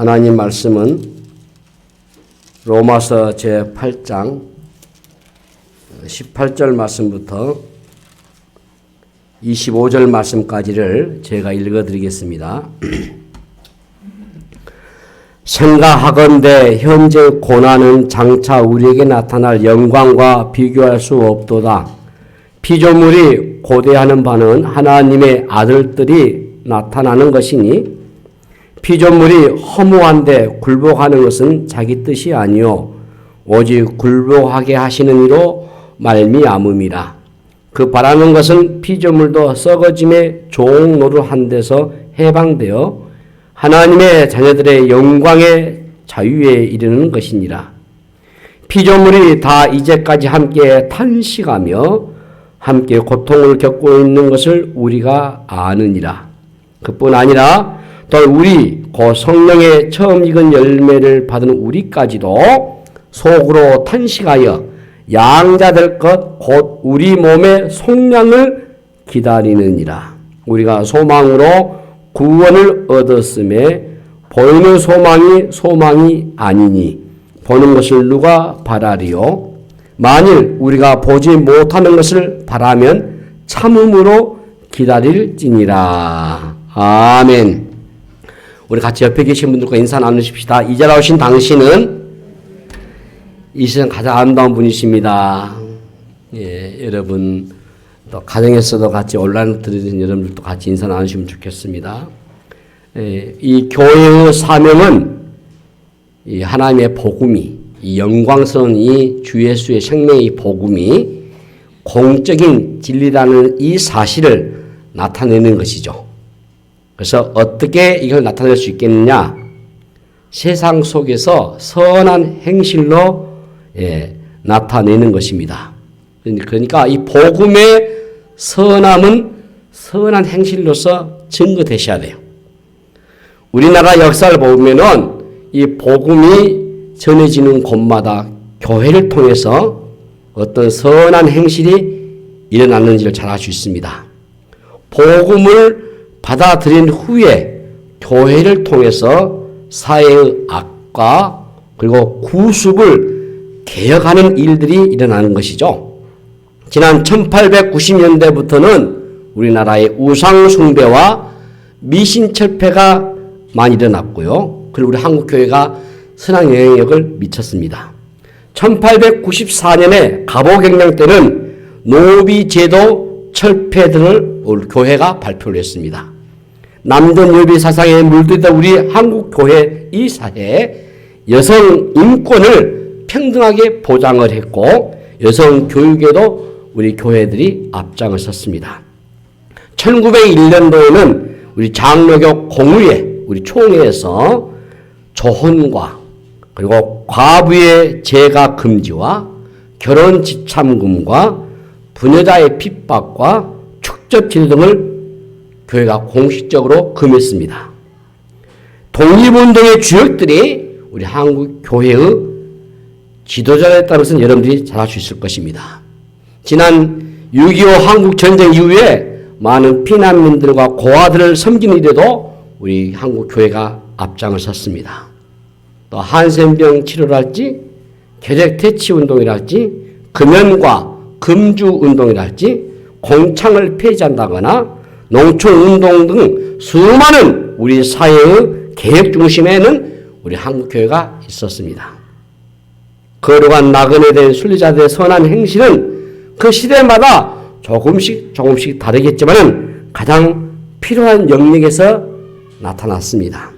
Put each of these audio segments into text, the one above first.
하나님 말씀은 로마서 제8장 18절 말씀부터 25절 말씀까지를 제가 읽어드리겠습니다. 생각하건대 현재 고난은 장차 우리에게 나타날 영광과 비교할 수 없도다. 피조물이 고대하는 바는 하나님의 아들들이 나타나는 것이니 피조물이 허무한데 굴복하는 것은 자기 뜻이 아니요 오직 굴복하게 하시는 이로 말미암음이라. 그 바라는 것은 피조물도 썩어짐의 종 노릇한 데서 해방되어 하나님의 자녀들의 영광의 자유에 이르는 것이니라. 피조물이 다 이제까지 함께 탄식하며 함께 고통을 겪고 있는 것을 우리가 아느니라. 그뿐 아니라 또 우리 곧 성령의 처음 익은 열매를 받은 우리까지도 속으로 탄식하여 양자될 것 곧 우리 몸의 속량을 기다리느니라. 우리가 소망으로 구원을 얻었음에 보이는 소망이 아니니 보는 것을 누가 바라리요? 만일 우리가 보지 못하는 것을 바라면 참음으로 기다릴지니라. 아멘. 우리 같이 옆에 계신 분들과 인사 나누십시다. 이제 나오신 당신은 이 세상 가장 아름다운 분이십니다. 예, 여러분 또 가정에서도 같이 온라인으로 들으신 여러분들도 같이 인사 나누시면 좋겠습니다. 예, 이 교회의 사명은 이 하나님의 복음이, 이 영광스러운 이 주 예수의 생명의 복음이 공적인 진리라는 이 사실을 나타내는 것이죠. 그래서 어떻게 이걸 나타낼 수 있겠느냐? 세상 속에서 선한 행실로 나타내는 것입니다. 그러니까 이 복음의 선함은 선한 행실로서 증거되셔야 돼요. 우리나라 역사를 보면은 이 복음이 전해지는 곳마다 교회를 통해서 어떤 선한 행실이 일어났는지를 잘 알 수 있습니다. 복음을 받아들인 후에 교회를 통해서 사회의 악과 그리고 구습을 개혁하는 일들이 일어나는 것이죠. 지난 1890년대부터는 우리나라의 우상숭배와 미신철폐가 많이 일어났고요. 그리고 우리 한국교회가 선한 영향력을 미쳤습니다. 1894년에 갑오경량 때는 노비제도 철폐 등을 우리 교회가 발표를 했습니다. 남존여비 사상에 물들다 우리 한국교회 이 사회에 여성 인권을 평등하게 보장을 했고 여성 교육에도 우리 교회들이 앞장을 섰습니다. 1901년도에는 우리 장로교 공의회, 우리 총회에서 조혼과 그리고 과부의 재가 금지와 결혼 지참금과 부녀자의 핍박과 축적질 등을 교회가 공식적으로 금했습니다. 독립운동의 주역들이 우리 한국 교회의 지도자였다는 것은 여러분들이 잘 알 수 있을 것입니다. 지난 6.25 한국전쟁 이후에 많은 피난민들과 고아들을 섬기는 일에도 우리 한국교회가 앞장을 섰습니다. 또 한센병 치료랄지 계획퇴치운동이랄지 금연과 금주운동이랄지 공창을 폐지한다거나 농촌운동 등 수많은 우리 사회의 개혁 중심에는 우리 한국교회가 있었습니다. 거룩한 나그네 된 순례자들의 선한 행실은 그 시대마다 조금씩 다르겠지만 가장 필요한 영역에서 나타났습니다.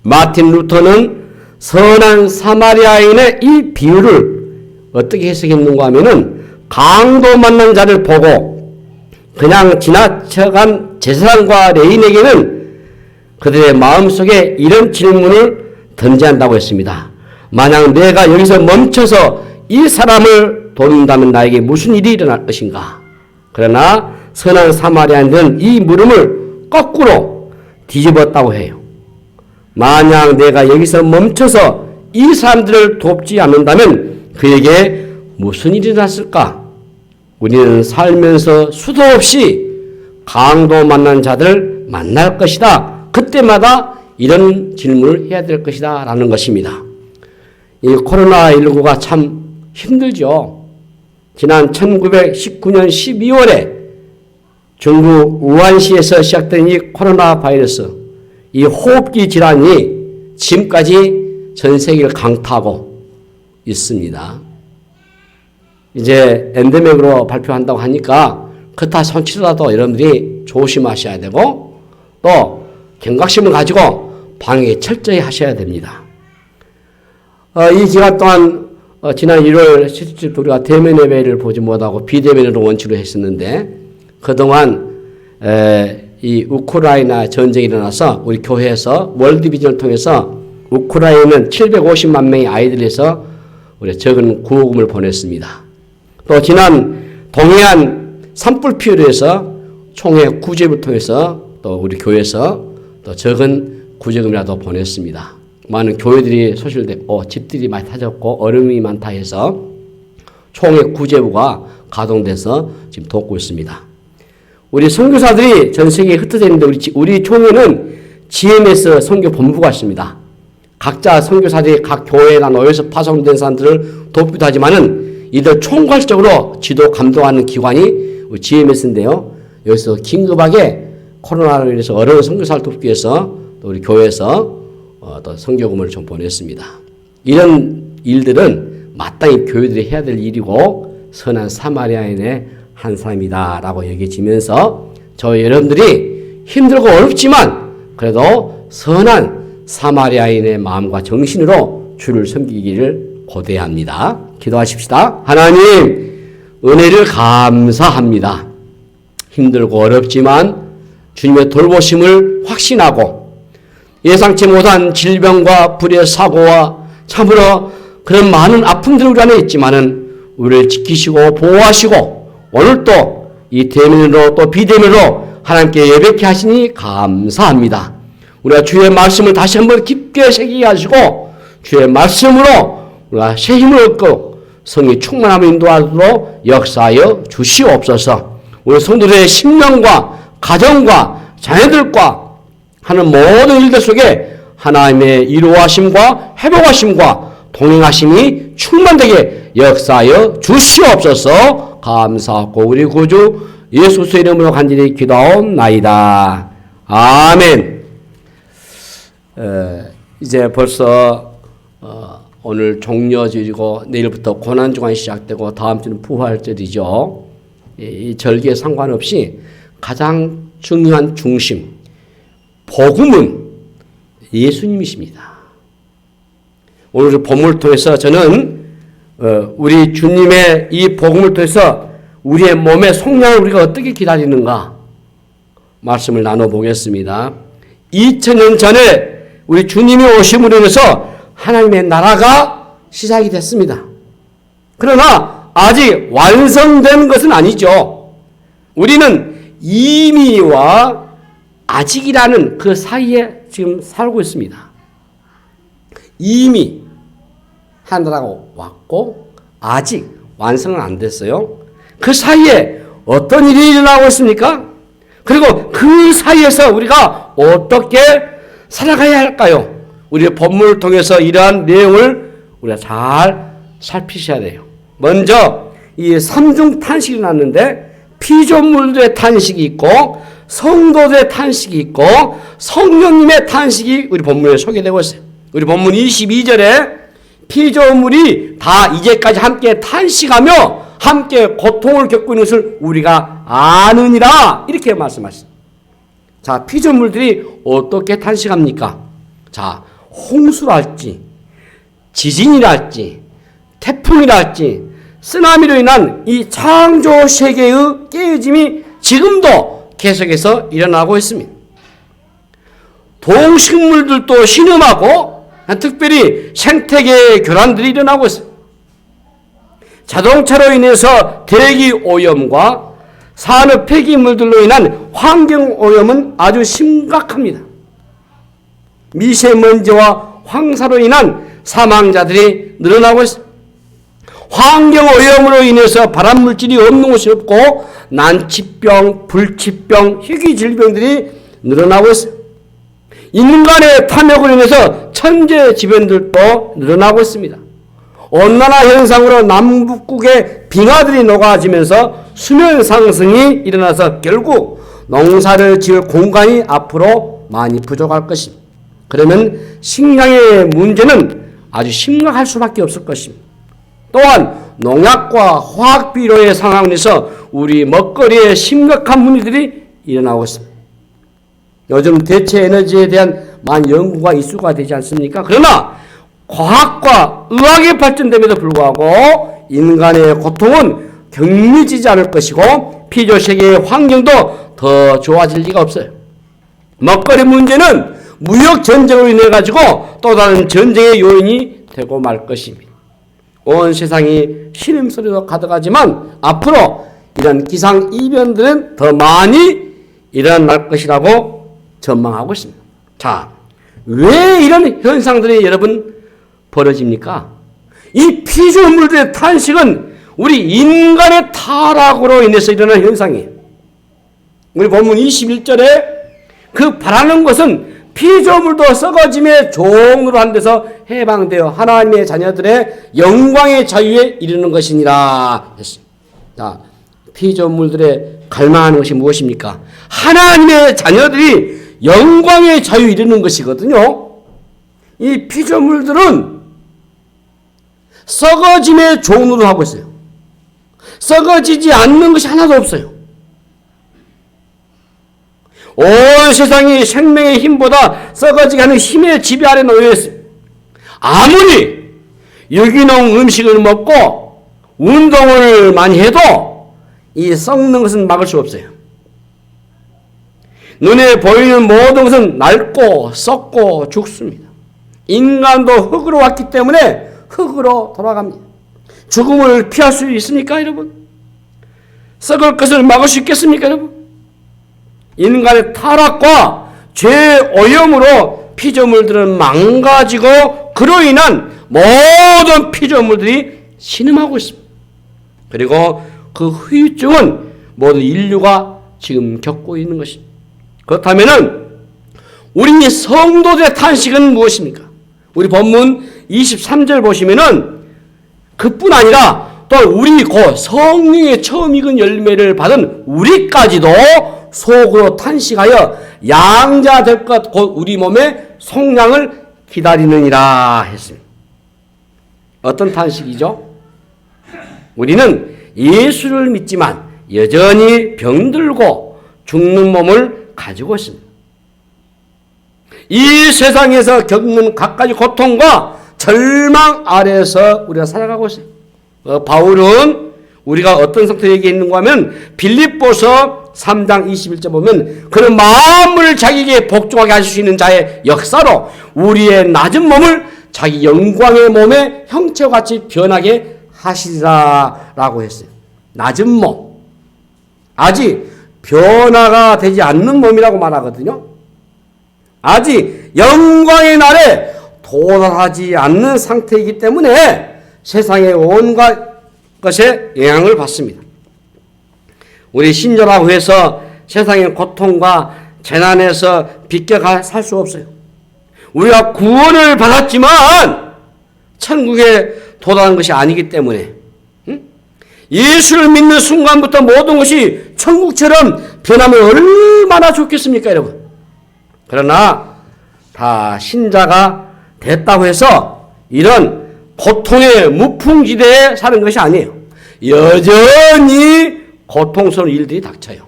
마틴 루터는 선한 사마리아인의 이 비유를 어떻게 해석했는가 하면은 강도 만난 자를 보고 그냥 지나쳐간 제사장과 레인에게는 그들의 마음속에 이런 질문을 던져야 한다고 했습니다. 만약 내가 여기서 멈춰서 이 사람을 돕는다면 나에게 무슨 일이 일어날 것인가? 그러나 선한 사마리아인들은 이 물음을 거꾸로 뒤집었다고 해요. 만약 내가 여기서 멈춰서 이 사람들을 돕지 않는다면 그에게 무슨 일이 일어났을까? 우리는 살면서 수도 없이 강도 만난 자들을 만날 것이다. 그때마다 이런 질문을 해야 될 것이다 라는 것입니다. 이 코로나19가 참 힘들죠. 지난 1919년 12월에 중국 우한시에서 시작된 이 코로나 바이러스, 이 호흡기 질환이 지금까지 전 세계를 강타하고 있습니다. 이제 엔데믹으로 발표한다고 하니까 그렇다 손치더라도 여러분들이 조심하셔야 되고 또 경각심을 가지고 방역에 철저히 하셔야 됩니다. 이 기간 동안 지난 1월 17일 우리가 대면 예배를 보지 못하고 비대면으로 원치로 했었는데 그동안 이 우크라이나 전쟁이 일어나서 우리 교회에서 월드비전을 통해서 우크라이나는 750만 명의 아이들에서 우리 적은 구호금을 보냈습니다. 또 지난 동해안 산불 피해로 해서 총회 구제를 통해서 또 우리 교회에서 또 적은 구제금이라도 보냈습니다. 많은 교회들이 소실되고 집들이 많이 타졌고 어려움이 많다 해서 총회 구제부가 가동돼서 지금 돕고 있습니다. 우리 선교사들이 전 세계에 흩어져 있는데 우리 총회는 GMS 선교 본부가 있습니다. 각자 선교사들이 각 교회나 노예에서 파송된 사람들을 돕기도 하지만은 이들 총괄적으로 지도 감독하는 기관이 GMS인데요. 여기서 긴급하게 코로나로 인해서 어려운 선교사를 돕기 위해서 또 우리 교회에서 또 선교금을 좀 보냈습니다. 이런 일들은 마땅히 교회들이 해야 될 일이고 선한 사마리아인의 한 사람이다라고 여겨지면서 저희 여러분들이 힘들고 어렵지만 그래도 선한 사마리아인의 마음과 정신으로 주를 섬기기를 고대합니다. 기도하십시다. 하나님, 은혜를 감사합니다. 힘들고 어렵지만 주님의 돌보심을 확신하고 예상치 못한 질병과 불의 사고와 참으로 그런 많은 아픔들이 우리 안에 있지만은 우리를 지키시고 보호하시고 오늘도 이 대면으로 또 비대면으로 하나님께 예배케 하시니 감사합니다. 우리가 주의 말씀을 다시 한번 깊게 새기게 하시고 주의 말씀으로 우리가 새 힘을 얻고 성의 충만함을 인도하도록 역사하여 주시옵소서. 우리 성도들의 심령과 가정과 자녀들과 하는 모든 일들 속에 하나님의 이루하심과 회복하심과 동행하심이 충만되게 역사하여 주시옵소서. 감사하고 우리 구주 예수 그리스도의 이름으로 간절히 기도하옵나이다. 아멘. 이제 벌써 오늘 종려절이고 내일부터 고난주간이 시작되고 다음 주는 부활절이죠. 이 절기에 상관없이 가장 중요한 중심, 복음은 예수님이십니다. 오늘 본문을 통해서 저는 우리 주님의 이 복음을 통해서 우리의 몸의 속량을 우리가 어떻게 기다리는가 말씀을 나눠보겠습니다. 2000년 전에 우리 주님이 오심으로 인해서 하나님의 나라가 시작이 됐습니다. 그러나 아직 완성된 것은 아니죠. 우리는 이미와 아직이라는 그 사이에 지금 살고 있습니다. 이미 하나라가 왔고 아직 완성은 안 됐어요. 그 사이에 어떤 일이 일어나고 있습니까? 그리고 그 사이에서 우리가 어떻게 살아가야 할까요? 우리의 본문을 통해서 이러한 내용을 우리가 잘 살피셔야 돼요. 먼저 이 삼중 탄식이 났는데 피조물들의 탄식이 있고 성도들의 탄식이 있고 성령님의 탄식이 우리 본문에 소개되고 있어요. 우리 본문 22절에 피조물이 다 이제까지 함께 탄식하며 함께 고통을 겪고 있는 것을 우리가 아느니라 이렇게 말씀하셨어요. 자, 피조물들이 어떻게 탄식합니까? 자, 홍수랄지 지진이랄지 태풍이랄지 쓰나미로 인한 이 창조 세계의 깨어짐이 지금도 계속해서 일어나고 있습니다. 동식물들도 신음하고 특별히 생태계의 교란들이 일어나고 있어요. 자동차로 인해서 대기 오염과 산업 폐기물들로 인한 환경 오염은 아주 심각합니다. 미세먼지와 황사로 인한 사망자들이 늘어나고 있습니다. 환경 오염으로 인해서 발암물질이 없는 곳이 없고 난치병, 불치병, 희귀 질병들이 늘어나고 있습니다. 인간의 탐욕으로 인해서 천재지변들도 늘어나고 있습니다. 온난화 현상으로 남북극의 빙하들이 녹아지면서 수면 상승이 일어나서 결국 농사를 지을 공간이 앞으로 많이 부족할 것입니다. 그러면 식량의 문제는 아주 심각할 수밖에 없을 것입니다. 또한 농약과 화학 비료의 상황에서 우리 먹거리에 심각한 문제들이 일어나고 있습니다. 요즘 대체 에너지에 대한 많은 연구가 이슈가 되지 않습니까? 그러나 과학과 의학이 발전됨에도 불구하고 인간의 고통은 경미지지 않을 것이고 피조 세계의 환경도 더 좋아질 리가 없어요. 먹거리 문제는 무역 전쟁으로 인해 가지고 또 다른 전쟁의 요인이 되고 말 것입니다. 온 세상이 신음소리로 가득하지만 앞으로 이런 기상 이변들은 더 많이 일어날 것이라고 전망하고 있습니다. 자, 왜 이런 현상들이 여러분 벌어집니까? 이 피조물들의 탄식은 우리 인간의 타락으로 인해서 일어난 현상이에요. 우리 본문 21절에 그 바라는 것은 피조물도 썩어짐의 종으로 한 데서 해방되어 하나님의 자녀들의 영광의 자유에 이르는 것이니라 했습니다. 자, 피조물들의 갈망하는 것이 무엇입니까? 하나님의 자녀들이 영광의 자유에 이르는 것이거든요. 이 피조물들은 썩어짐의 종으로 하고 있어요. 썩어지지 않는 것이 하나도 없어요. 온 세상이 생명의 힘보다 썩어지게 하는 힘의 지배 아래 놓여 있습니다. 아무리 유기농 음식을 먹고 운동을 많이 해도 이 썩는 것은 막을 수 없어요. 눈에 보이는 모든 것은 낡고 썩고 죽습니다. 인간도 흙으로 왔기 때문에 흙으로 돌아갑니다. 죽음을 피할 수 있습니까, 여러분? 썩을 것을 막을 수 있겠습니까, 여러분? 인간의 타락과 죄의 오염으로 피조물들은 망가지고 그로 인한 모든 피조물들이 신음하고 있습니다. 그리고 그 후유증은 모든 인류가 지금 겪고 있는 것입니다. 그렇다면은 우리 성도들의 탄식은 무엇입니까? 우리 본문 23절 보시면은 그뿐 아니라 또 우리 곧 성령의 처음 익은 열매를 받은 우리까지도 속으로 탄식하여 양자 될 것 곧 우리 몸의 속량을 기다리느니라 했습니다. 어떤 탄식이죠? 우리는 예수를 믿지만 여전히 병들고 죽는 몸을 가지고 있습니다. 이 세상에서 겪는 각가지 고통과 절망 아래에서 우리가 살아가고 있어요. 바울은 우리가 어떤 상태에 있는가 하면 빌립보서 3장 21절 보면 그는 만물을 자기에게 복종하게 하실 수 있는 자의 역사로 우리의 낮은 몸을 자기 영광의 몸의 형체와 같이 변하게 하시리라 라고 했어요. 낮은 몸, 아직 변화가 되지 않는 몸이라고 말하거든요. 아직 영광의 날에 도달하지 않는 상태이기 때문에 세상의 온갖 것에 영향을 받습니다. 우리 신조라고 해서 세상의 고통과 재난에서 비껴가 살 수 없어요. 우리가 구원을 받았지만 천국에 도달한 것이 아니기 때문에 예수를 믿는 순간부터 모든 것이 천국처럼 변하면 얼마나 좋겠습니까, 여러분? 그러나 다 신자가 됐다고 해서 이런 고통의 무풍지대에 사는 것이 아니에요. 여전히 고통스러운 일들이 닥쳐요.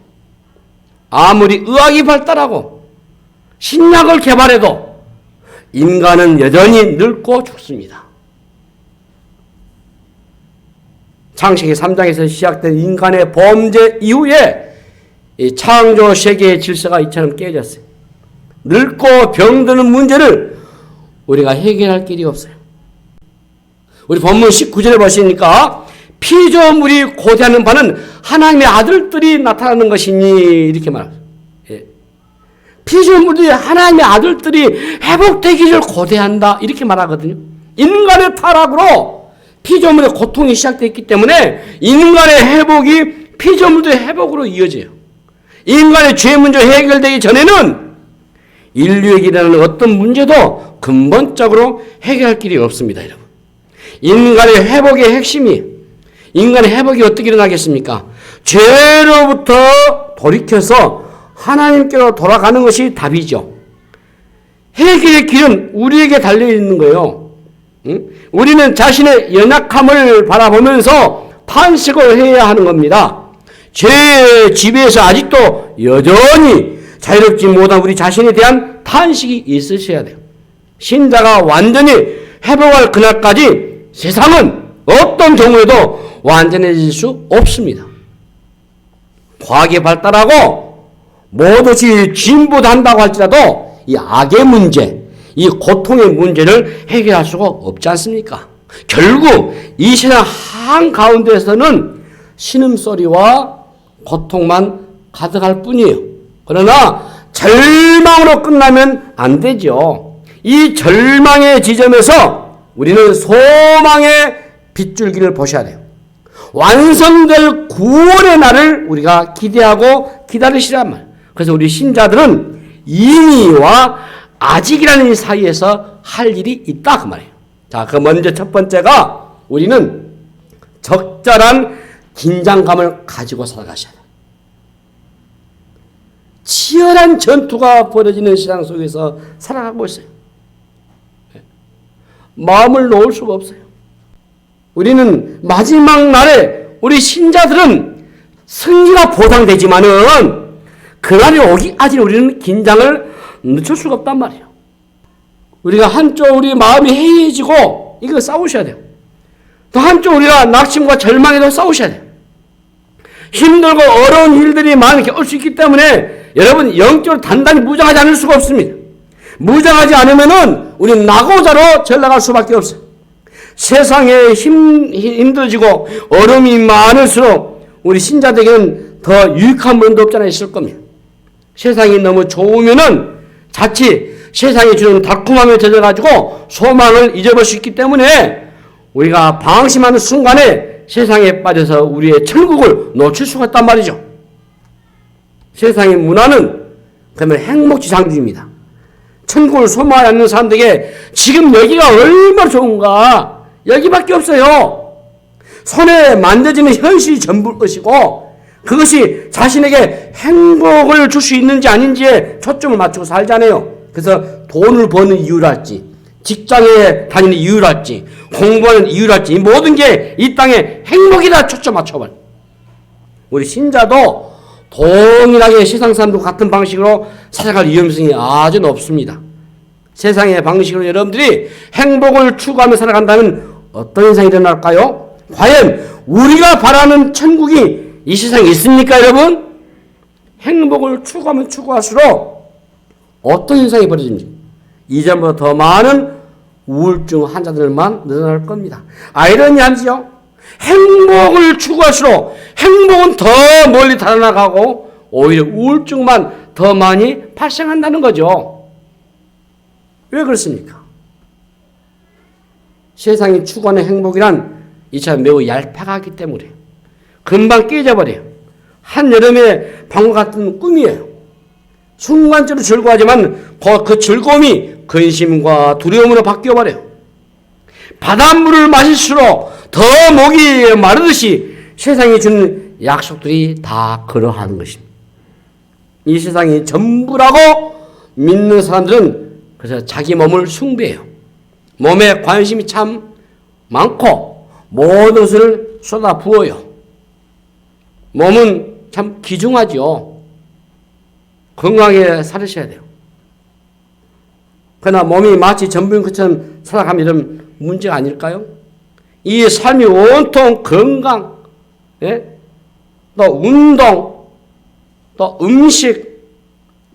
아무리 의학이 발달하고 신약을 개발해도 인간은 여전히 늙고 죽습니다. 창세기 3장에서 시작된 인간의 범죄 이후에 이 창조 세계의 질서가 이처럼 깨졌어요. 늙고 병드는 문제를 우리가 해결할 길이 없어요. 우리 본문 19절에 보시니까 피조물이 고대하는 바는 하나님의 아들들이 나타나는 것이니 이렇게 말합니다. 예. 피조물들이 하나님의 아들들이 회복되기를 고대한다 이렇게 말하거든요. 인간의 타락으로 피조물의 고통이 시작됐기 때문에 인간의 회복이 피조물들의 회복으로 이어져요. 인간의 죄 문제 해결되기 전에는 인류에게 일어나는 어떤 문제도 근본적으로 해결할 길이 없습니다, 여러분. 인간의 회복의 핵심이, 인간의 회복이 어떻게 일어나겠습니까? 죄로부터 돌이켜서 하나님께로 돌아가는 것이 답이죠. 해결의 길은 우리에게 달려있는 거예요. 우리는 자신의 연약함을 바라보면서 탄식을 해야 하는 겁니다. 죄의 지배에서 아직도 여전히 자유롭지 못한 우리 자신에 대한 탄식이 있으셔야 돼요. 신자가 완전히 회복할 그날까지 세상은 어떤 경우에도 완전해질 수 없습니다. 과학이 발달하고 무엇이 진보한다고 할지라도 이 악의 문제, 이 고통의 문제를 해결할 수가 없지 않습니까? 결국 이 세상 한가운데에서는 신음소리와 고통만 가득할 뿐이에요. 그러나 절망으로 끝나면 안 되죠. 이 절망의 지점에서 우리는 소망의 빗줄기를 보셔야 돼요. 완성될 구원의 날을 우리가 기대하고 기다리시란 말. 그래서 우리 신자들은 이미와 아직이라는 이 사이에서 할 일이 있다 그 말이에요. 자, 그 먼저 첫 번째가 우리는 적절한 긴장감을 가지고 살아가셔야 돼요. 치열한 전투가 벌어지는 세상 속에서 살아가고 있어요. 마음을 놓을 수가 없어요. 우리는 마지막 날에 우리 신자들은 승리가 보장되지만은 그날이 오기까지 우리는 긴장을 늦출 수가 없단 말이에요. 우리가 한쪽 우리 마음이 해이해지고 이거 싸우셔야 돼요. 또 한쪽 우리가 낙심과 절망에도 싸우셔야 돼요. 힘들고 어려운 일들이 많이 올 수 있기 때문에 여러분 영적으로 단단히 무장하지 않을 수가 없습니다. 무장하지 않으면은 우리는 낙오자로 전락할 수밖에 없어요. 세상에 힘들어지고 어려움이 많을수록 우리 신자들에게는 더 유익한 면도 없잖아요. 있을 겁니다. 세상이 너무 좋으면은 자칫 세상이 주는 달콤함에 젖어가지고 소망을 잊어버릴 수 있기 때문에 우리가 방심하는 순간에 세상에 빠져서 우리의 천국을 놓칠 수가 있단 말이죠. 세상의 문화는 그러면 행복지상주의입니다. 천국을 소망하지 않는 사람들에게 지금 여기가 얼마나 좋은가, 여기밖에 없어요. 손에 만져지는 현실이 전부일 것이고 그것이 자신에게 행복을 줄 수 있는지 아닌지에 초점을 맞추고 살잖아요. 그래서 돈을 버는 이유랄지, 직장에 다니는 이유랄지, 공부하는 이유랄지, 이 모든 게 이 땅에 행복이다 초점 맞춰버려. 우리 신자도 동일하게 세상 사람들과 같은 방식으로 살아갈 위험성이 아주 높습니다. 세상의 방식으로 여러분들이 행복을 추구하며 살아간다면 어떤 현상이 일어날까요? 과연 우리가 바라는 천국이 이 세상에 있습니까, 여러분? 행복을 추구하면 추구할수록 어떤 현상이 벌어집니까? 이전보다 더 많은 우울증 환자들만 늘어날 겁니다. 아이러니하지요? 행복을 추구할수록 행복은 더 멀리 달아나가고 오히려 우울증만 더 많이 발생한다는 거죠. 왜 그렇습니까? 세상이 추구하는 행복이란 이처럼 매우 얄팍하기 때문에 금방 깨져버려요. 한여름의 방과 같은 꿈이에요. 순간적으로 즐거워하지만 그 즐거움이 근심과 두려움으로 바뀌어버려요. 바닷물을 마실수록 더 목이 마르듯이 세상이 주는 약속들이 다 그러한 것입니다. 이 세상이 전부라고 믿는 사람들은 그래서 자기 몸을 숭배해요. 몸에 관심이 참 많고 모든 것을 쏟아 부어요. 몸은 참 귀중하죠. 건강하게 살으셔야 돼요. 그러나 몸이 마치 전부인 것처럼 살아가면 이런 문제가 아닐까요? 이 삶이 온통 건강, 예? 또 운동, 또 음식,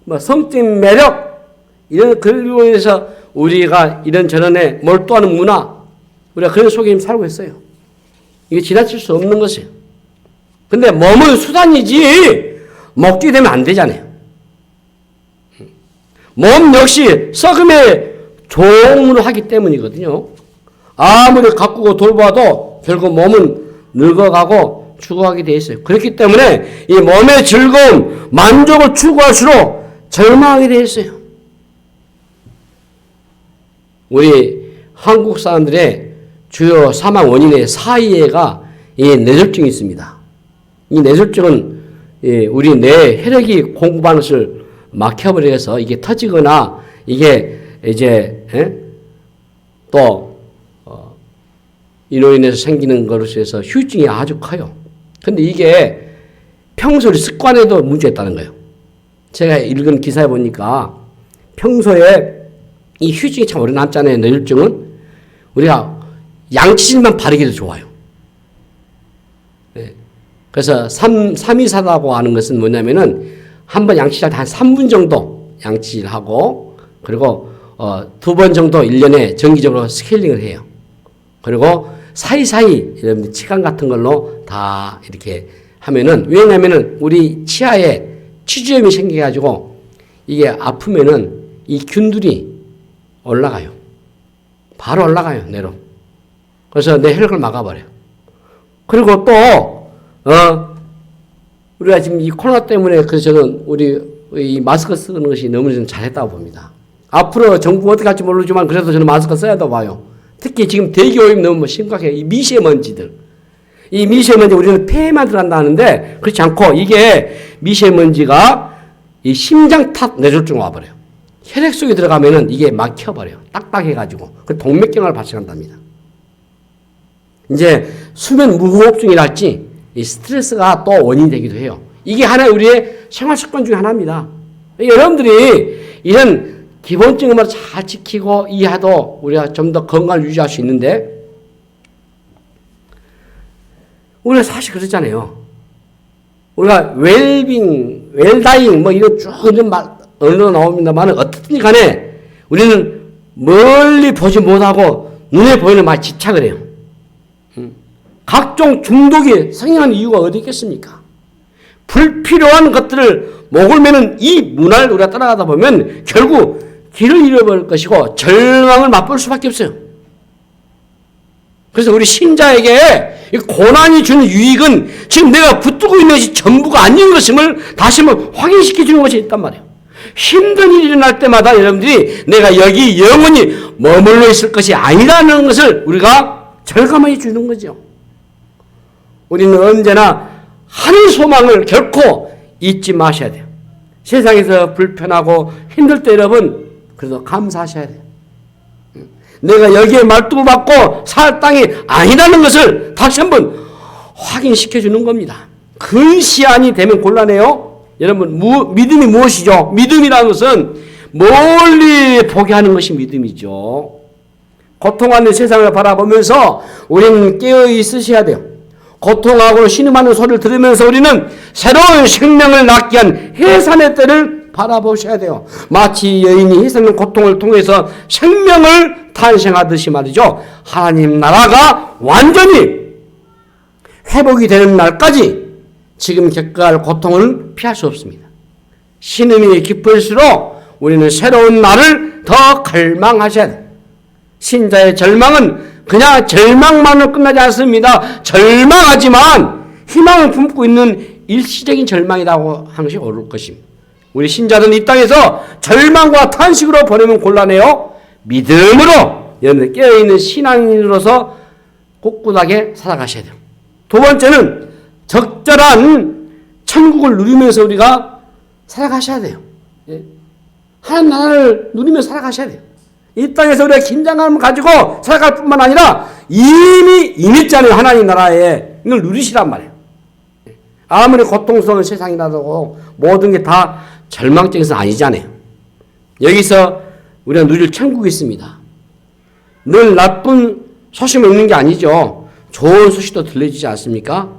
성적인 매력, 이런 걸로 인해서 우리가 이런저런에 몰두하는 문화, 우리가 그런 속에 살고 있어요. 이게 지나칠 수 없는 것이에요. 근데 몸은 수단이지 목적이 되면 안 되잖아요. 몸 역시 썩음의 종으로 하기 때문이거든요. 아무리 가꾸고 돌봐도 결국 몸은 늙어가고 죽어가게 돼 있어요. 그렇기 때문에 이 몸의 즐거움, 만족을 추구할수록 절망하게 돼 있어요. 우리 한국 사람들의 주요 사망 원인의 4위가 이 뇌졸중이 있습니다. 이 뇌졸중은 우리 뇌 혈액이 공급하는 것을 막혀버려서 이게 터지거나 이게 이제 또 이로 인해서 생기는 것으로 해서 후유증이 아주 커요. 근데 이게 평소 습관에도 문제가 있다는 거예요. 제가 읽은 기사에 보니까 평소에 이 후유증이 참 오래 남잖아요. 뇌졸중은 우리가 양치질만 바르기도 좋아요. 그래서 삼이사라고 하는 것은 뭐냐면은 한번 양치질 한 3분 정도 양치질하고 그리고 2번 정도 1년에 정기적으로 스케일링을 해요. 그리고 사이사이 여러분들 치간 같은 걸로 다 이렇게 하면은 왜냐면은 우리 치아에 치주염이 생겨가지고 이게 아프면은 이 균들이 올라가요. 바로 올라가요, 뇌로. 그래서 내 혈액을 막아버려요. 그리고 또 우리가 지금 이 코로나 때문에 그래서 저는 우리 이 마스크 쓰는 것이 너무 좀 잘했다고 봅니다. 앞으로 정부가 어떻게 할지 모르지만 그래도 저는 마스크 써야 한다고 봐요. 특히 지금 대기오염이 너무 심각해요. 이 미세먼지들. 이 미세먼지 우리는 폐에만 들어간다는데 그렇지 않고 이게 미세먼지가 이 심장 탓 뇌졸중 와버려요. 혈액 속에 들어가면은 이게 막혀버려요. 딱딱해가지고. 그 동맥경화를 발생한답니다. 이제 수면 무호흡증이랄지 이 스트레스가 또 원인이 되기도 해요. 이게 하나의 우리의 생활 습관 중에 하나입니다. 여러분들이 이런 기본적인 것을 잘 지키고 이해도 우리가 좀 더 건강을 유지할 수 있는데 우리가 사실 그렇잖아요. 우리가 웰빙, 웰다잉 뭐 이런 쭉 이런 말 언론 나옵니다만 어떻든 간에 우리는 멀리 보지 못하고 눈에 보이는 말 집착을 해요. 각종 중독이 성행하는 이유가 어디 있겠습니까? 불필요한 것들을 목을 매는 이 문화를 우리가 따라가다 보면 결국 길을 잃어버릴 것이고 절망을 맛볼 수밖에 없어요. 그래서 우리 신자에게 이 고난이 주는 유익은 지금 내가 붙들고 있는 것이 전부가 아닌 것임을 다시 한번 확인시켜 주는 것이 있단 말이에요. 힘든 일이 일어날 때마다 여러분들이 내가 여기 영원히 머물러 있을 것이 아니라는 것을 우리가 절감해 주는 거죠. 우리는 언제나 하늘 소망을 결코 잊지 마셔야 돼요. 세상에서 불편하고 힘들 때 여러분 그래도 감사하셔야 돼요. 내가 여기에 말뚝을 받고 살 땅이 아니라는 것을 다시 한번 확인시켜 주는 겁니다. 근시안이 되면 곤란해요. 여러분 믿음이 무엇이죠? 믿음이라는 것은 멀리 보게 하는 것이 믿음이죠. 고통하는 세상을 바라보면서 우리는 깨어 있으셔야 돼요. 고통하고 신음하는 소리를 들으면서 우리는 새로운 생명을 낳기 위한 해산의 때를 바라보셔야 돼요. 마치 여인이 희생의 고통을 통해서 생명을 탄생하듯이 말이죠. 하나님 나라가 완전히 회복이 되는 날까지 지금 겪어야 할 고통을 피할 수 없습니다. 신음이 깊을수록 우리는 새로운 날을 더 갈망하셔야 돼요. 신자의 절망은 그냥 절망만으로 끝나지 않습니다. 절망하지만 희망을 품고 있는 일시적인 절망이라고 하는 것이 옳을 것입니다. 우리 신자들은 이 땅에서 절망과 탄식으로 보내면 곤란해요. 믿음으로 여러분들 깨어있는 신앙인으로서 꿋꿋하게 살아가셔야 돼요. 두 번째는 적절한 천국을 누리면서 우리가 살아가셔야 돼요. 하나님 나라를 누리면서 살아가셔야 돼요. 이 땅에서 우리가 긴장감을 가지고 살아갈 뿐만 아니라 이미 임했잖아요. 하나님 나라에 이걸 누리시란 말이에요. 아무리 고통스러운 세상이라도 모든 게 다 절망적인 것은 아니잖아요. 여기서 우리가 누릴 천국이 있습니다. 늘 나쁜 소식만 있는 게 아니죠. 좋은 소식도 들려지지 않습니까?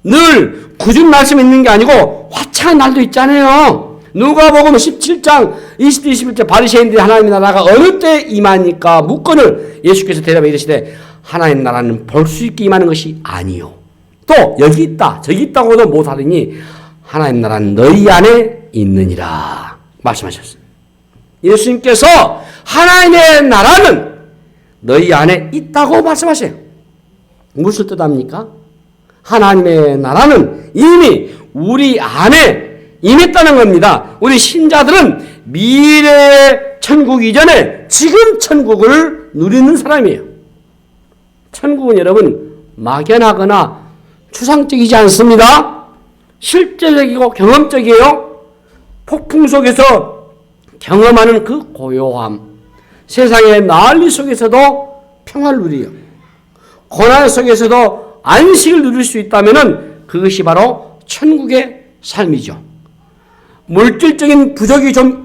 늘 굳은 말씀이 있는 게 아니고 화창한 날도 있잖아요. 누가복음 17장 20절 21절 바리새인들이 하나님의 나라가 어느 때 임하니까 묻건을 예수께서 대답해 이르시되 하나님 나라는 볼 수 있게 임하는 것이 아니요. 또 여기 있다 저기 있다고도 못하더니 하나님 나라는 너희 안에 있느니라 말씀하셨어요. 예수님께서 하나님의 나라는 너희 안에 있다고 말씀하세요. 무엇을 뜻합니까? 하나님의 나라는 이미 우리 안에 임했다는 겁니다. 우리 신자들은 미래의 천국 이전에 지금 천국을 누리는 사람이에요. 천국은 여러분 막연하거나 추상적이지 않습니다. 실제적이고 경험적이에요. 폭풍 속에서 경험하는 그 고요함, 세상의 난리 속에서도 평화를 누리요. 고난 속에서도 안식을 누릴 수 있다면 그것이 바로 천국의 삶이죠. 물질적인 부족이 좀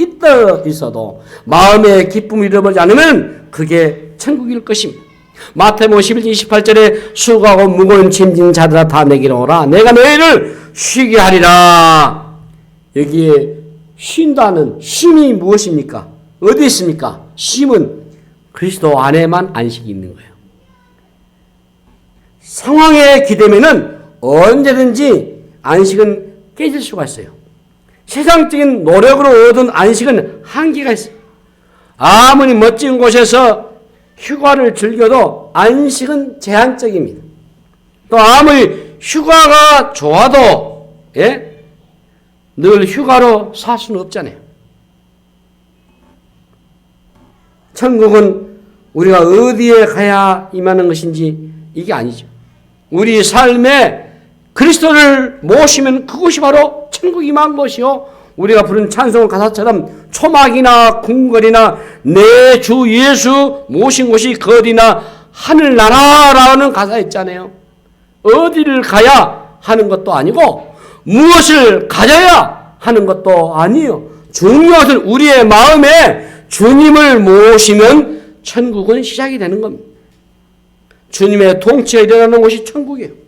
있어도 마음의 기쁨을 잃어버리지 않으면 그게 천국일 것입니다. 마태복음 11장 28절에 수고하고 무거운 짐진 자들아 다 내게로 오라. 내가 너희를 쉬게 하리라. 여기에 쉰다는 쉼이 무엇입니까? 어디 있습니까? 쉼은 그리스도 안에만 안식이 있는 거예요. 상황에 기대면은 언제든지 안식은 깨질 수가 있어요. 세상적인 노력으로 얻은 안식은 한계가 있어요. 아무리 멋진 곳에서 휴가를 즐겨도 안식은 제한적입니다. 또 아무리 휴가가 좋아도 늘 휴가로 살 수는 없잖아요. 천국은 우리가 어디에 가야 임하는 것인지 이게 아니죠. 우리 삶에 그리스도를 모시면 그곳이 바로 천국이 임한 것이요. 우리가 부른 찬송 가사처럼 초막이나 궁궐이나 내 주 예수 모신 곳이 거리나 하늘나라라는 가사 있잖아요. 어디를 가야 하는 것도 아니고 무엇을 가져야 하는 것도 아니에요. 중요한 것은 우리의 마음에 주님을 모시면 천국은 시작이 되는 겁니다. 주님의 통치가 일어나는 곳이 천국이에요.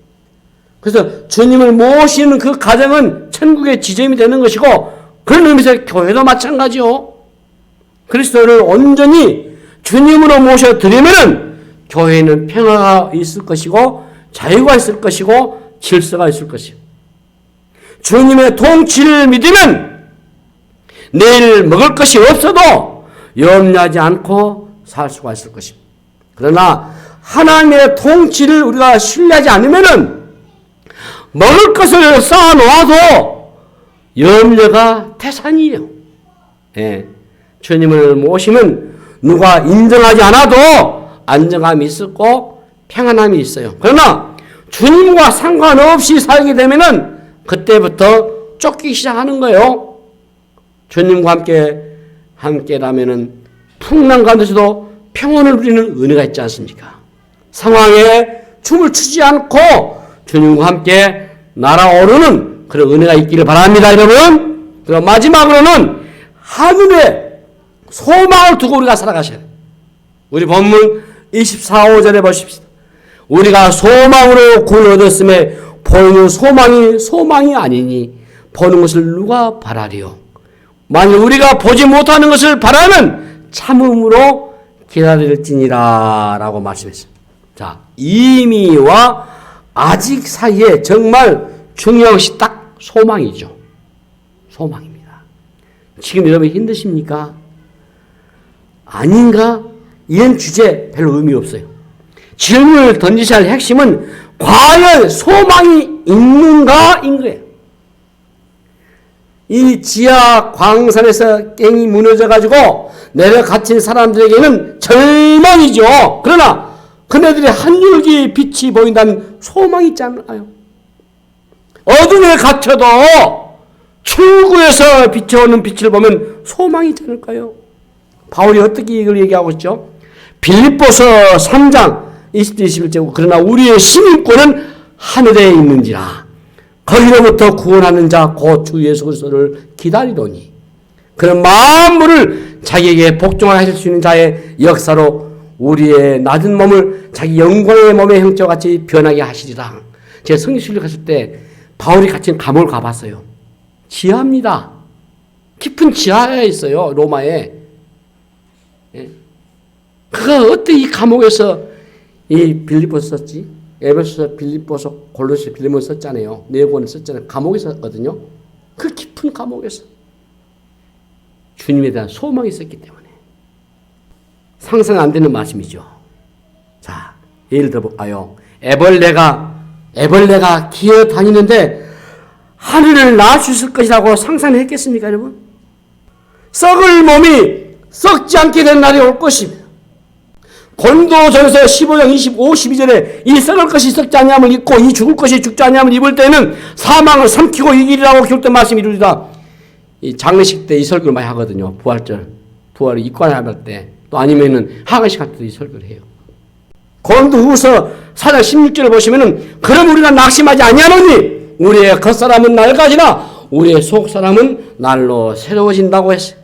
그래서 주님을 모시는 그 가정은 천국의 지점이 되는 것이고 그런 의미에서 교회도 마찬가지요. 그리스도를 온전히 주님으로 모셔드리면 교회에는 평화가 있을 것이고 자유가 있을 것이고 질서가 있을 것이요. 주님의 통치를 믿으면 내일 먹을 것이 없어도 염려하지 않고 살 수가 있을 것입니다. 그러나 하나님의 통치를 우리가 신뢰하지 않으면은 먹을 것을 쌓아놓아도 염려가 태산이에요. 주님을 모시면 누가 인정하지 않아도 안정감이 있었고 평안함이 있어요. 그러나 주님과 상관없이 살게 되면은 그때부터 쫓기 시작하는 거예요. 주님과 함께라면은 풍랑 가운데서도 평온을 누리는 은혜가 있지 않습니까? 상황에 춤을 추지 않고 주님과 함께 날아오르는 그런 은혜가 있기를 바랍니다, 여러분. 그리고 마지막으로는 하늘에 소망을 두고 우리가 살아가셔야 돼요. 우리 본문 24~25절에 보십시다. 우리가 소망으로 구원을 얻었음에 보이는 소망이 아니니 보는 것을 누가 바라리요. 만일 우리가 보지 못하는 것을 바라면 참음으로 기다릴지니라 라고 말씀했습니다. 자, 이미와 아직 사이에 정말 중요한 것이 딱 소망이죠. 소망입니다. 지금 여러분 힘드십니까? 아닌가? 이런 주제 별로 의미 없어요. 질문을 던지셔야 할 핵심은 과연 소망이 있는가인 거예요. 이 지하 광산에서 깽이 무너져가지고 내려갇힌 사람들에게는 절망이죠. 그러나 그네들의 한 줄기 빛이 보인다는 소망이 있지 않나요? 어둠에 갇혀도 출구에서 비춰오는 빛을 보면 소망이 있지 않을까요? 바울이 어떻게 이걸 얘기하고 있죠? 빌립보서 3장 20절 21절 그러나 우리의 시민권은 하늘에 있는지라 거기로부터 구원하는 자 곧 주 예수 그리스도를 기다리노니 그는 만물을 자기에게 복종하게 하실 수 있는 자의 역사로 우리의 낮은 몸을 자기 영광의 몸의 형체와 같이 변하게 하시리라. 제가 성경실력 갔을 때 바울이 갇힌 감옥을 가봤어요. 지하입니다. 깊은 지하에 있어요. 로마에. 그가 어떻게 이 감옥에서 이 빌립보서 썼지? 에베소서, 빌립보서, 골로새, 빌립보서 썼잖아요. 네 권을 썼잖아요. 감옥에서 썼거든요. 그 깊은 감옥에서 주님에 대한 소망이 있었기 때문에 상상 안 되는 말씀이죠. 자, 예를 들어볼까요? 애벌레가 기어 다니는데 하늘을 날 수 있을 것이라고 상상을 했겠습니까, 여러분? 썩을 몸이 썩지 않게 된 날이 올 것입니다. 고린도전서 15장 25, 12절에 이 썩을 것이 썩지 아니함을 입고 이 죽을 것이 죽지 아니함을 입을 때는 사망을 삼키고 이기리라고 기록된 말씀이 이루리다. 이 장례식 때 이 설교를 많이 하거든요. 부활을 입관할 때, 또 아니면은 하관식 할 때도 이 설교를 해요. 고린도후서 4장 16절을 보시면은 그럼 우리가 낙심하지 아니하노니 우리의 겉사람은 낡아지나 우리의 속사람은 날로 새로워진다고 했어요.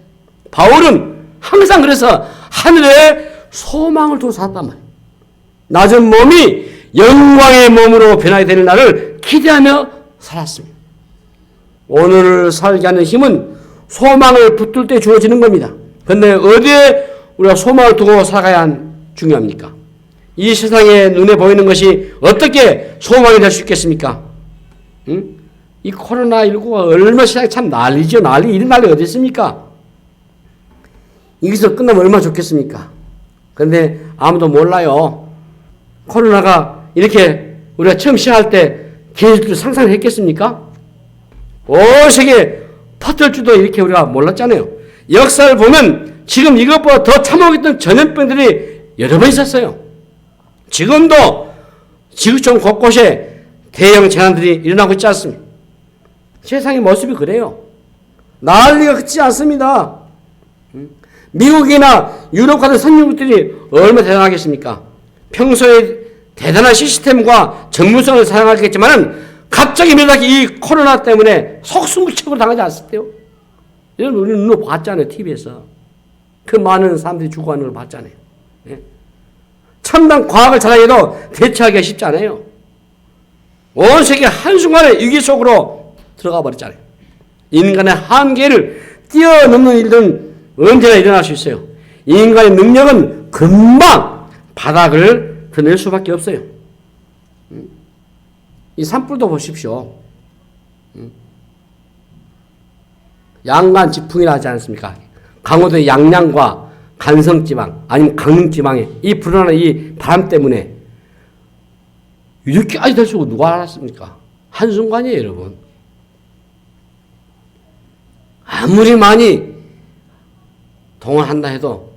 바울은 항상 그래서 하늘에 소망을 두고 살았단 말이에요. 낮은 몸이 영광의 몸으로 변하게 되는 날을 기대하며 살았습니다. 오늘을 살게 하는 힘은 소망을 붙들 때 주어지는 겁니다. 그런데 어디에 우리가 소망을 두고 살아가야 중요합니까? 이 세상에 눈에 보이는 것이 어떻게 소망이 될 수 있겠습니까? 응? 이 코로나19가 얼마나 세상에 참 난리죠. 이런 난리 어디 있습니까? 여기서 끝나면 얼마나 좋겠습니까? 그런데 아무도 몰라요. 코로나가 이렇게 우리가 처음 시작할 때 계획도 상상을 했겠습니까? 온 세계 퍼뜨릴 줄도 이렇게 우리가 몰랐잖아요. 역사를 보면 지금 이것보다 더 참혹했던 전염병들이 여러 번 있었어요. 지금도 지구촌 곳곳에 대형 재난들이 일어나고 있지 않습니까? 세상의 모습이 그래요. 난리가 그치지 않습니다. 미국이나 유럽 같은 선진국들이 얼마나 대단하겠습니까? 평소에 대단한 시스템과 전문성을 사용하겠지만은 갑자기 매달 이 코로나 때문에 속수무책으로 당하지 않았대요. 이런 우리 눈으로 봤잖아요. TV에서. 그 많은 사람들이 죽어가는 걸 봤잖아요. 예? 첨단 과학을 잘하기도 대처하기가 쉽지 않아요. 온 세계 한순간에 위기 속으로 들어가 버렸잖아요. 인간의 한계를 뛰어넘는 일들은 언제나 일어날 수 있어요. 인간의 능력은 금방 바닥을 드낼 수밖에 없어요. 이 산불도 보십시오. 양간 지풍이라 하지 않습니까? 강원도의 양양과 간성지방 아니면 강릉지방에 이 불어나는 이 바람 때문에 이렇게까지 될 줄 누가 알았습니까? 한순간이에요, 여러분. 아무리 많이 동원한다 해도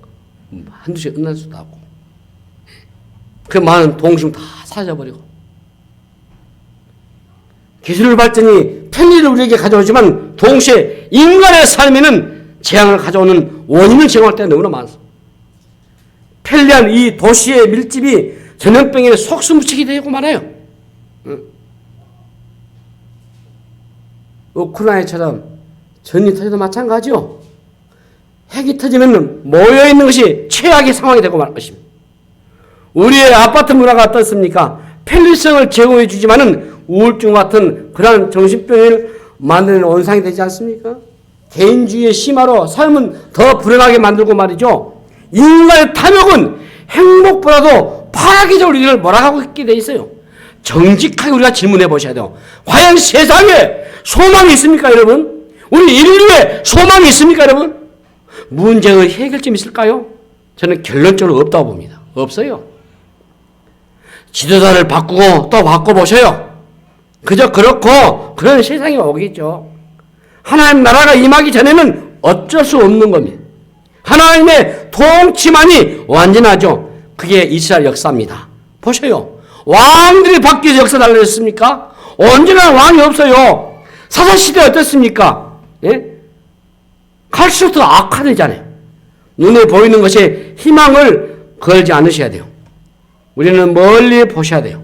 한두 시간 끝날 수도 없고 그 많은 동심 다 사라져버리고 기술 발전이 편리를 우리에게 가져오지만 동시에 인간의 삶에는 재앙을 가져오는 원인을 제공할 때가 너무나 많습니다. 편리한 이 도시의 밀집이 전염병에 속수무책이 되고 말아요. 우크라이나처럼 전이 터져도 마찬가지요. 핵이 터지면 모여있는 것이 최악의 상황이 되고 말 것입니다. 우리의 아파트 문화가 어떻습니까? 편리성을 제공해 주지만은 우울증 같은 그러한 정신병을 만드는 원상이 되지 않습니까? 개인주의의 심화로 삶은 더 불행하게 만들고 말이죠. 인간의 탐욕은 행복보다도 파괴적으로 우리를 몰아가고 있게 돼 있어요. 정직하게 우리가 질문해 보셔야 돼요. 과연 세상에 소망이 있습니까, 여러분? 우리 인류에 소망이 있습니까, 여러분? 문제의 해결점이 있을까요? 저는 결론적으로 없다고 봅니다. 없어요. 지도자를 바꾸고 또 바꿔보셔요. 그저 그렇고 그런 세상이 오겠죠. 하나님 나라가 임하기 전에는 어쩔 수 없는 겁니다. 하나님의 통치만이 완전하죠. 그게 이스라엘 역사입니다. 보세요. 왕들이 바뀌어서 역사 달라졌습니까? 언제나 왕이 없어요. 사사시대 어떻습니까? 예? 갈수록 더 악화되잖아요. 눈에 보이는 것에 희망을 걸지 않으셔야 돼요. 우리는 멀리 보셔야 돼요.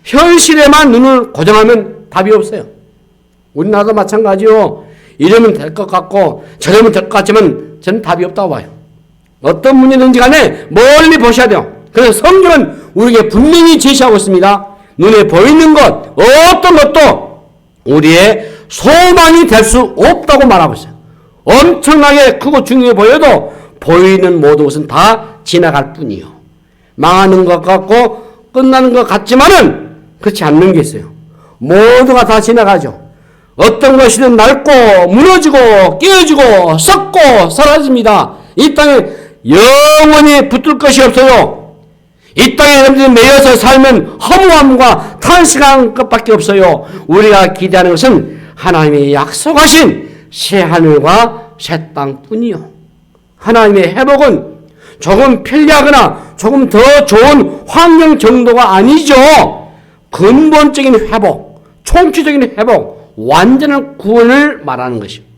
현실에만 눈을 고정하면 답이 없어요. 우리나라도 마찬가지요. 이러면 될 것 같고 저러면 될 것 같지만 저는 답이 없다고 봐요. 어떤 문제든지 간에 멀리 보셔야 돼요. 그래서 성경은 우리에게 분명히 제시하고 있습니다. 눈에 보이는 것 어떤 것도 우리의 소망이 될 수 없다고 말하고 있어요. 엄청나게 크고 중요해 보여도 보이는 모든 것은 다 지나갈 뿐이요. 망하는 것 같고 끝나는 것 같지만은 그렇지 않는 게 있어요. 모두가 다 지나가죠. 어떤 것이든 낡고 무너지고 깨어지고 썩고 사라집니다. 이 땅에 영원히 붙을 것이 없어요. 이 땅에 여러분들이 매여서 살면 허무함과 탄식한 것밖에 없어요. 우리가 기대하는 것은 하나님이 약속하신 새 하늘과 새 땅뿐이요. 하나님의 회복은 조금 편리하거나 조금 더 좋은 환경 정도가 아니죠. 근본적인 회복, 총체적인 회복, 완전한 구원을 말하는 것입니다.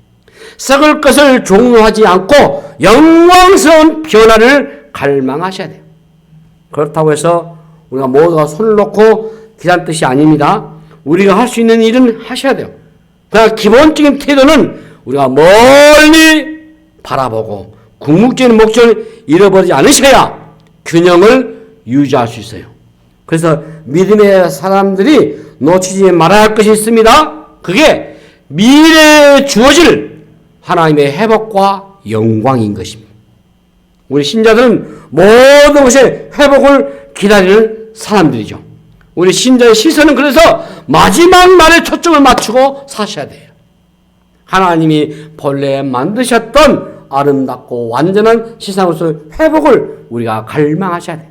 썩을 것을 종로하지 않고 영광스러운 변화를 갈망하셔야 돼요. 그렇다고 해서 우리가 모두가 손을 놓고 기다리는 뜻이 아닙니다. 우리가 할 수 있는 일은 하셔야 돼요. 그러나 기본적인 태도는 우리가 멀리 바라보고 궁극적인 목적을 잃어버리지 않으셔야 균형을 유지할 수 있어요. 그래서 믿음의 사람들이 놓치지 말아야 할 것이 있습니다. 그게 미래에 주어질 하나님의 회복과 영광인 것입니다. 우리 신자들은 모든 것의 회복을 기다리는 사람들이죠. 우리 신자의 시선은 그래서 마지막 날에 초점을 맞추고 사셔야 돼요. 하나님이 본래 만드셨던 아름답고 완전한 세상으로서 회복을 우리가 갈망하셔야 돼요.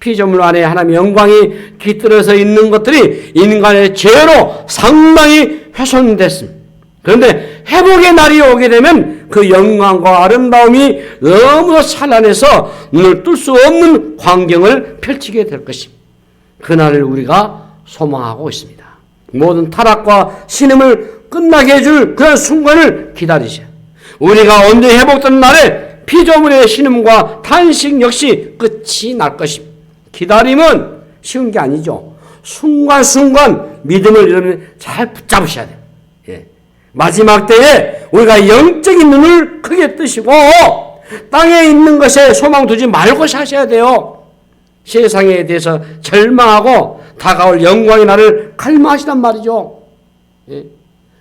피조물 안에 하나님의 영광이 깃들어서 있는 것들이 인간의 죄로 상당히 훼손됐습니다. 그런데 회복의 날이 오게 되면 그 영광과 아름다움이 너무나 찬란해서 눈을 뜰 수 없는 광경을 펼치게 될 것입니다. 그날을 우리가 소망하고 있습니다. 모든 타락과 신음을 끝나게 해줄 그런 순간을 기다리셔야 우리가 언제 회복된 날에 피조물의 신음과 탄식 역시 끝이 날 것입니다. 기다림은 쉬운 게 아니죠. 순간순간 믿음을 여러분 잘 붙잡으셔야 돼요. 예. 마지막 때에 우리가 영적인 눈을 크게 뜨시고 땅에 있는 것에 소망 두지 말고 사셔야 돼요. 세상에 대해서 절망하고 다가올 영광의 날을 갈망하시단 말이죠. 예.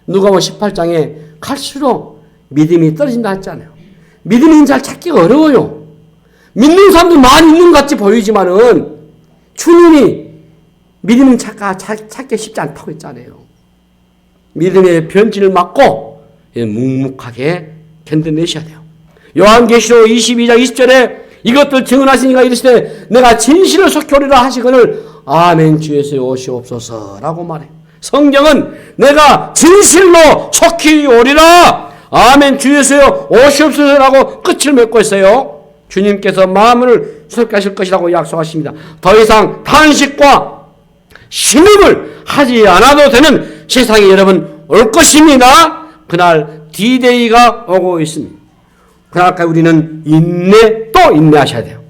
누가복음 18장에 갈수록 믿음이 떨어진다 했잖아요. 믿음인 잘 찾기가 어려워요. 믿는 사람도 많이 있는 것 같이 보이지만은 주님이 믿음인 찾기 쉽지 않다고 했잖아요. 믿음의 변질을 막고 묵묵하게 견뎌내셔야 돼요. 요한계시록 22장 20절에 이것들 증언하시니가 이르시되 내가 진실을 속히 오리라 하시거늘 아멘 주 예수여 오시옵소서라고 말해요. 성경은 내가 진실로 속히 오리라 아멘 주 예수여 오시옵소서라고 끝을 맺고 있어요. 주님께서 마음을 새롭게 하실 것이라고 약속하십니다. 더 이상 탄식과 신음을 하지 않아도 되는 세상이 여러분 올 것입니다. 그날 D-Day가 오고 있습니다. 그날까지 우리는 또 인내하셔야 돼요.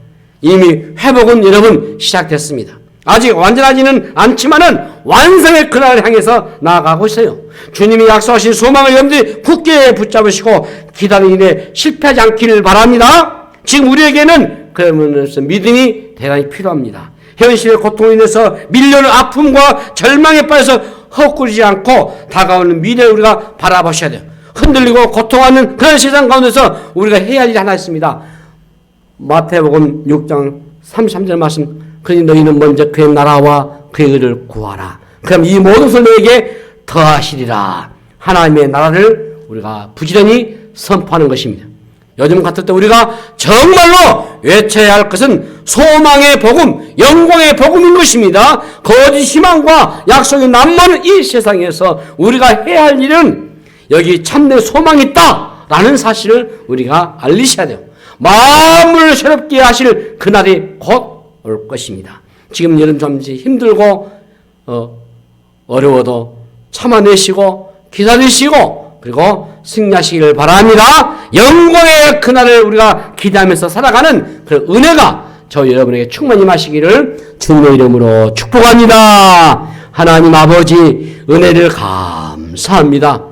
이미 회복은 여러분 시작됐습니다. 아직 완전하지는 않지만은 완성의 그날을 향해서 나아가고 있어요. 주님이 약속하신 소망을 염두에 굳게 붙잡으시고 기다리는 일에 실패하지 않기를 바랍니다. 지금 우리에게는 그러면서 믿음이 대단히 필요합니다. 현실의 고통으로 인해서 밀려오는 아픔과 절망에 빠져서 헛구리지 않고 다가오는 미래를 우리가 바라보셔야 돼요. 흔들리고 고통하는 그런 세상 가운데서 우리가 해야 할 일이 하나 있습니다. 마태복음 6장 33절 말씀 그러니 너희는 먼저 그의 나라와 그의 의를 구하라. 그럼 이 모든 것을 너에게 더하시리라. 하나님의 나라를 우리가 부지런히 선포하는 것입니다. 요즘 같을 때 우리가 정말로 외쳐야 할 것은 소망의 복음, 영광의 복음인 것입니다. 거짓 희망과 약속이 난무하는 이 세상에서 우리가 해야 할 일은 여기 참된 소망이 있다라는 사실을 우리가 알리셔야 돼요. 마음을 새롭게 하실 그날이 곧 올 것입니다. 지금 여러분 잠시 힘들고 어려워도 참아내시고 기다리시고 그리고 승리하시기를 바랍니다. 영광의 그날을 우리가 기대하면서 살아가는 그 은혜가 저 여러분에게 충만히 임하시기를 주님의 이름으로 축복합니다. 하나님 아버지 은혜를 감사합니다.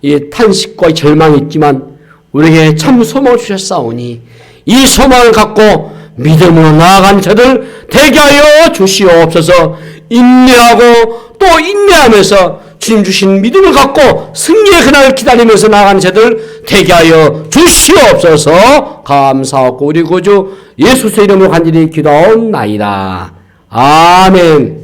이 탄식과 절망이 있지만 우리에게 참 소망을 주셨사오니 이 소망을 갖고 믿음으로 나아간 저들 되게 하여 주시옵소서. 인내하고 또 인내하면서 주님 주신 믿음을 갖고 승리의 그날을 기다리면서 나아가는 저들 되게 하여 주시옵소서. 감사하고 우리 구주 예수의 이름으로 간절히 기도하옵나이다. 아멘.